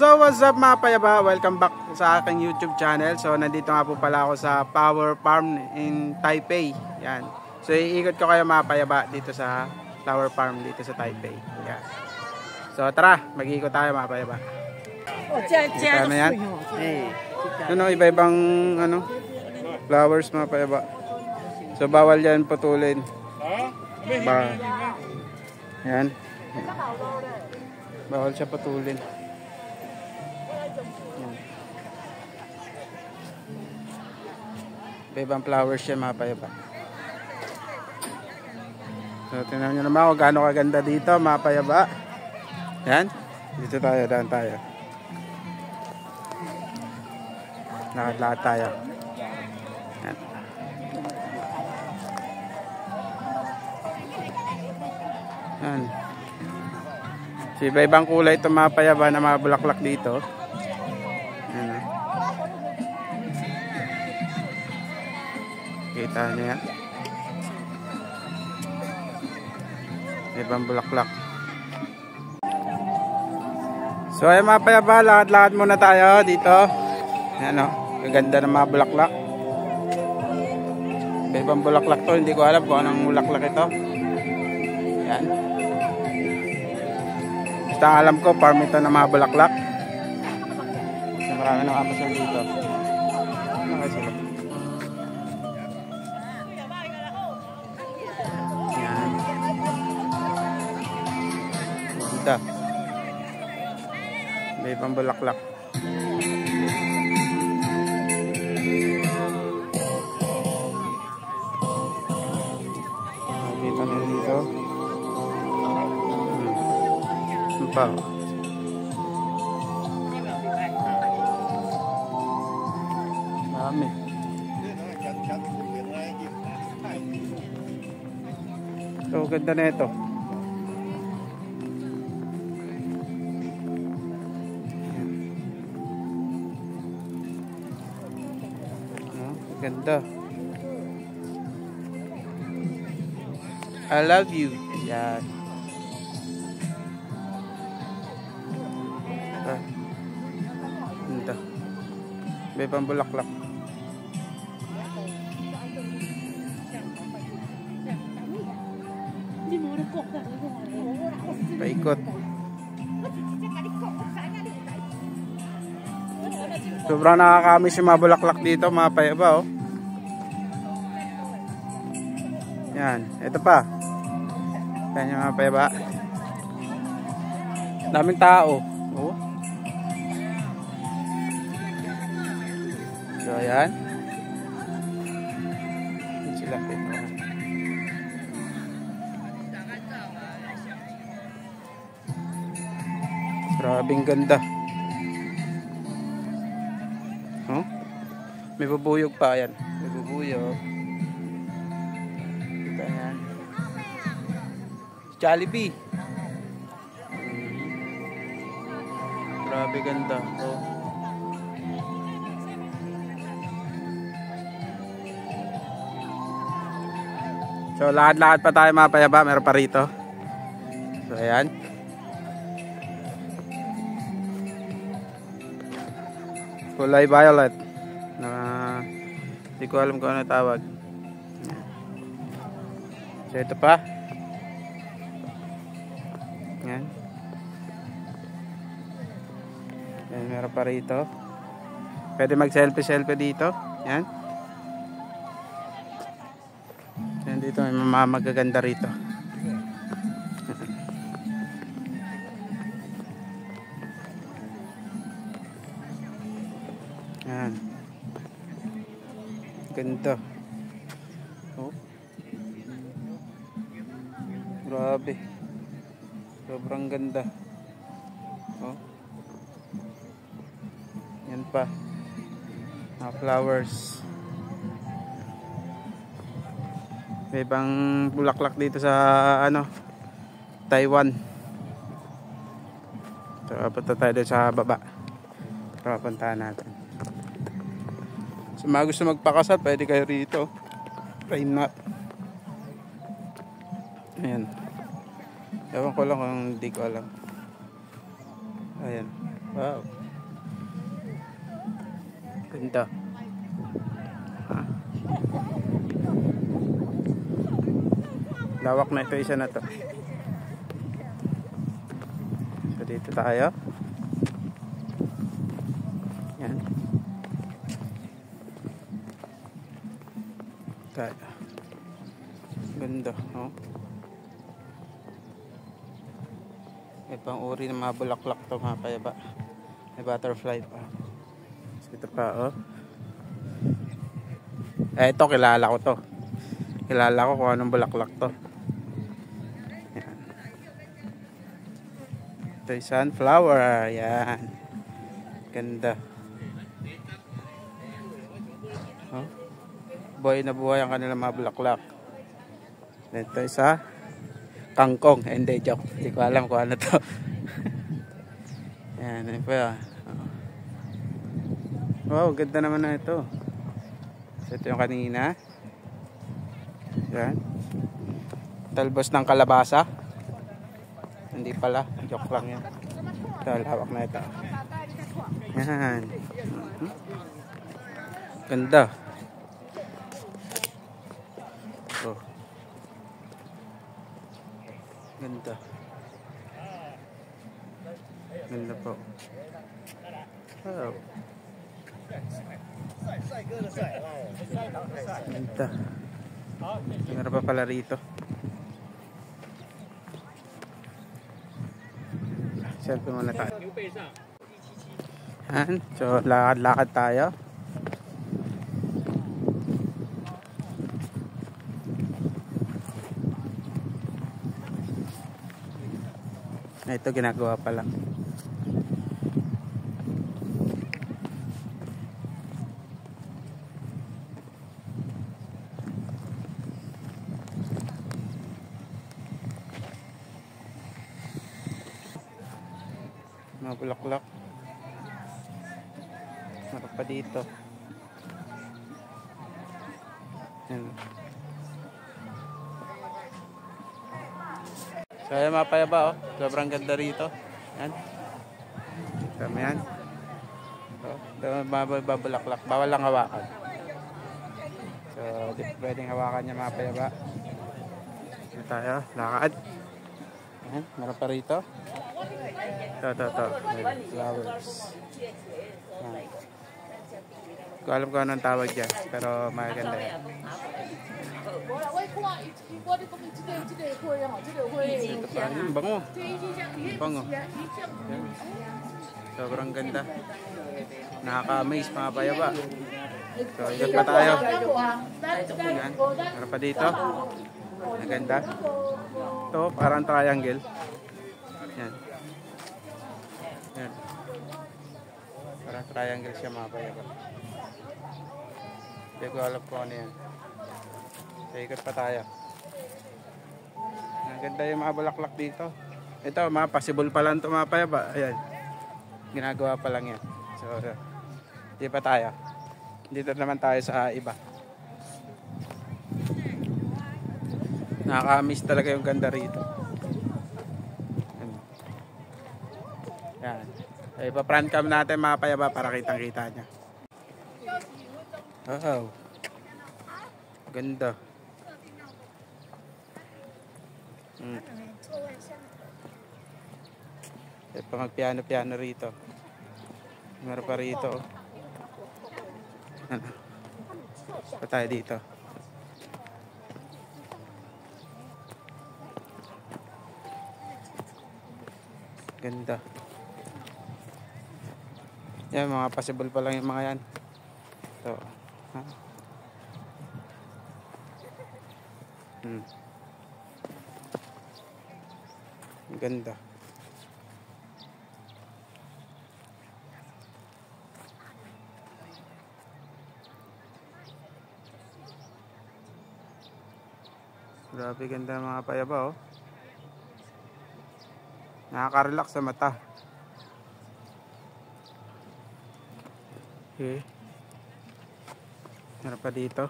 So what's up mga payaba, welcome back sa aking YouTube channel. So nandito nga po pala ako sa Flower Farm in Taipei. Yan. So iikot ko kayo mga payaba dito sa Flower Farm dito sa Taipei. Yan. So tara, mag-iikot tayo mga payaba. Kita na yan. Ano, iba-ibang flowers mga payaba. So bawal yan putulin. Yan. Bawal siya putulin. Ibang flowers siya mga payaba. So tingnan nyo naman kung gaano kaganda dito mga payaba. Yan. Dito tayo, daan tayo. Lahat tayo. Yan. Yan. So iba-ibang kulay itong mga payaba na mga bulaklak dito. Yan. Kita niya. Ibang bulaklak. So ay mga payaba, lakad-lakad muna tayo dito. Ayan o, kaganda ng mga bulaklak. Ibang bulaklak to, hindi ko alam kung anong bulaklak ito. Ayan. Basta alam ko, farm ito ng mga bulaklak. So, marami nakapasal dito. Ano kayo sila? May ibang bulaklak. Dito na dito. Ano pa? Dami. So ganda na ito. Ganda. I love you. Yan. Ganda. May pambulaklak. Paikot. Sobrang nakakamiss yung mga bulaklak dito mga payaba oh. Yan, ito pa. Yan yung mga payaba. Daming tao. Oh. So yan. Yan sila. Grabing ganda. Huh? May bubuyog pa yan. May bubuyog. Kita yan. Jollibee. Grabe ganda. Oh. So lahat-lahat pa tayo mga payaba. Meron pa rito. So ayan. Kulay violet na hindi ko alam kung ano tawag. So ito pa. Yan. Yan, meron pa rito. Pwede mag selfie dito. Yan. Yan dito may magaganda rito. Yan. Ganda. Oh. Grabe. Sobrang ganda. Oh. Yan pa. Mga flowers. May ibang bulaklak dito sa Taiwan. So, punta tayo sa baba. Para puntahan natin. So mga gusto magpakasal, pwede kayo rito. Why not? Ayan. Ewan ko lang kung hindi ko alam. Ayan. Wow. Ganda. Lawak na ito, isa na to. So dito tayo. Yan. Tayo. Ganda, oh. May pang uri ng mga bulaklak to, mga payaba. May butterfly pa. So ito pa, oh. Ito kilala ko to. Kilala ko kung anong bulaklak to. Yan. Ito yung sunflower. Yan. Ganda. Oh. Buhay na buhay ang kanilang mga bulaklak. Ito isa kangkong. Hindi, joke. Hindi ko alam kung ano to. Yan. Yan pa. Wow, ganda naman na ito. So, ito yung kanina. Yan. Talbos ng kalabasa. Hindi pala. Joke lang yan. Ito, lawak na ito. Yan. Ganda. Oh. Ganda. Ganda po. Oh. Ganda. Meron pa pala rito. Selfie muna tayo. Yan. So, lakad-lakad tayo. Ito ginagawa pa lang. Mga bulaklak. Meron pa dito. Yan. So ayan mga payaba, oh. Sobrang ganda rito. Yan. Kami yan. So, babulaklak. Bawal lang hawakan. So di pwedeng hawakan niya mga payaba. Ito tayo. Lakad. Yan. Meron pa rito. Ito. Flowers. Yan. Ko alam ko anong tawag dyan. Pero maganda yan. Ito pa, yun, bango. Bango. Yan. Sobrang ganda. Nakaka-amaze mga payaba. So, ikot pa tayo. Yan. Meron pa dito. Maganda. Ito, parang triangle. Yan. Yan. Parang triangle siya mga payaba. Hindi ko alam kung ano yan. So, ikot pa tayo. Ang ganda yung mga bulaklak dito. Ito, mga possible pa lang ito mga payaba. Ayan. Ginagawa pa lang yan. So, di pa tayo. Dito naman tayo sa iba. Nakaka-miss talaga yung ganda rito. Yan. So, ipa-front cam natin mga payaba para kitang-kita niya. Wow. Ganda. Pa mag-piano-piano rito. Meron pa rito. Ano? Pa tayo dito. Ganda. Yan, mga possible pa lang yung mga yan. Ito. Ha? Ganda. Grabe ganda mga payaba, oh. Nakaka-relax sa mata. Okay. Meron pa dito.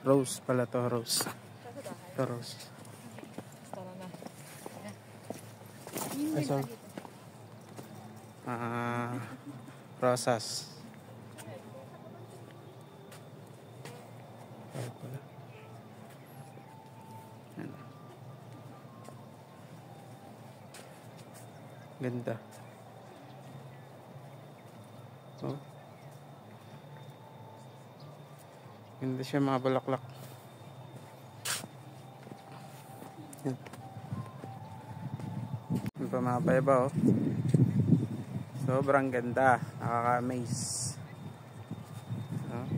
Rose pala to, rose. Ito rose. Rosas. Yan. Ganda. Oh. Ganda siya mga bulaklak. Yan. Yan pa mga payaba oh. Sobrang ganda. Nakaka-amaze. Oh.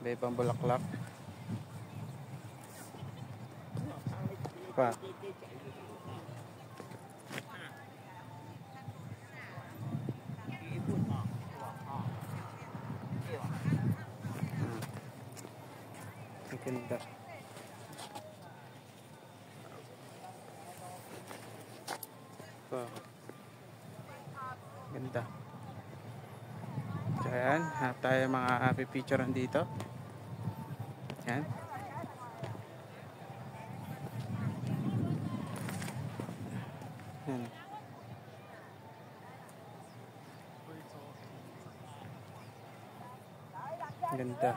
Iba-ibang bulaklak. Pa. Ang ganda. Pa. Ganda. So ayan, hanap tayo mga happy picture dito. Yan. Yan. Ganda.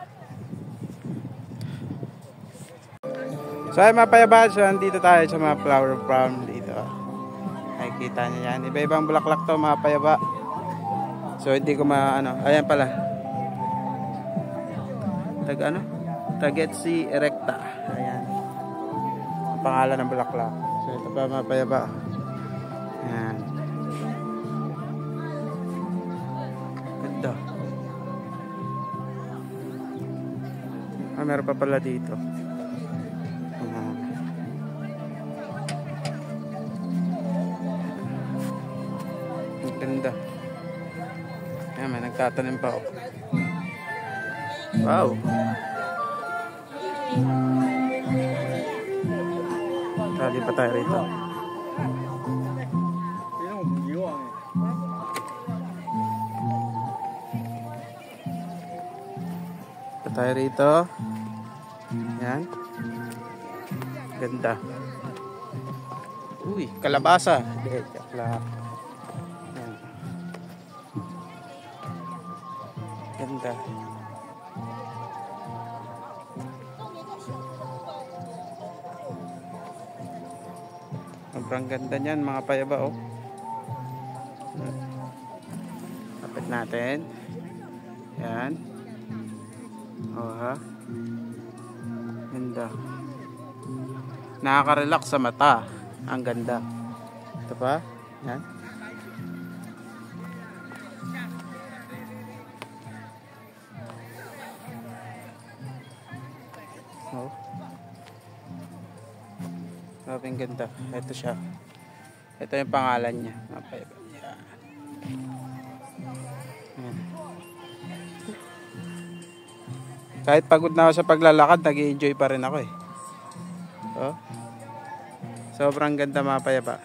So ay mga payaba, so andito tayo sa mga flower farm dito. Ay kita niyo yan. Iba-ibang bulaklak to mga payaba. So hindi ko maano. Ayan pala. Tagetsi erecta. Ayan. Ang pangalan ng bulaklak. So ito pa mga payaba. Ayan. Ganda. Meron pa pala dito. Ayan. Ang ganda. Ayan, may nagtatanim pa ako. Wow. Kali pa tayo rito. Pa tayo rito. Yan. Ganda. Uy, kalabasa. Yan. Ganda. Sobrang ganda niyan mga payaba oh. Kapit natin. Yan. Oh ha. Ganda. Nakaka-relax sa mata. Ang ganda. Ito pa. Yan. Oh. Grabe ang ganda. Ito siya. Ito yung pangalan niya. Yan. Kahit pagod na ako sa paglalakad, nag-i-enjoy pa rin ako eh. Oh. Sobrang ganda mga payaba.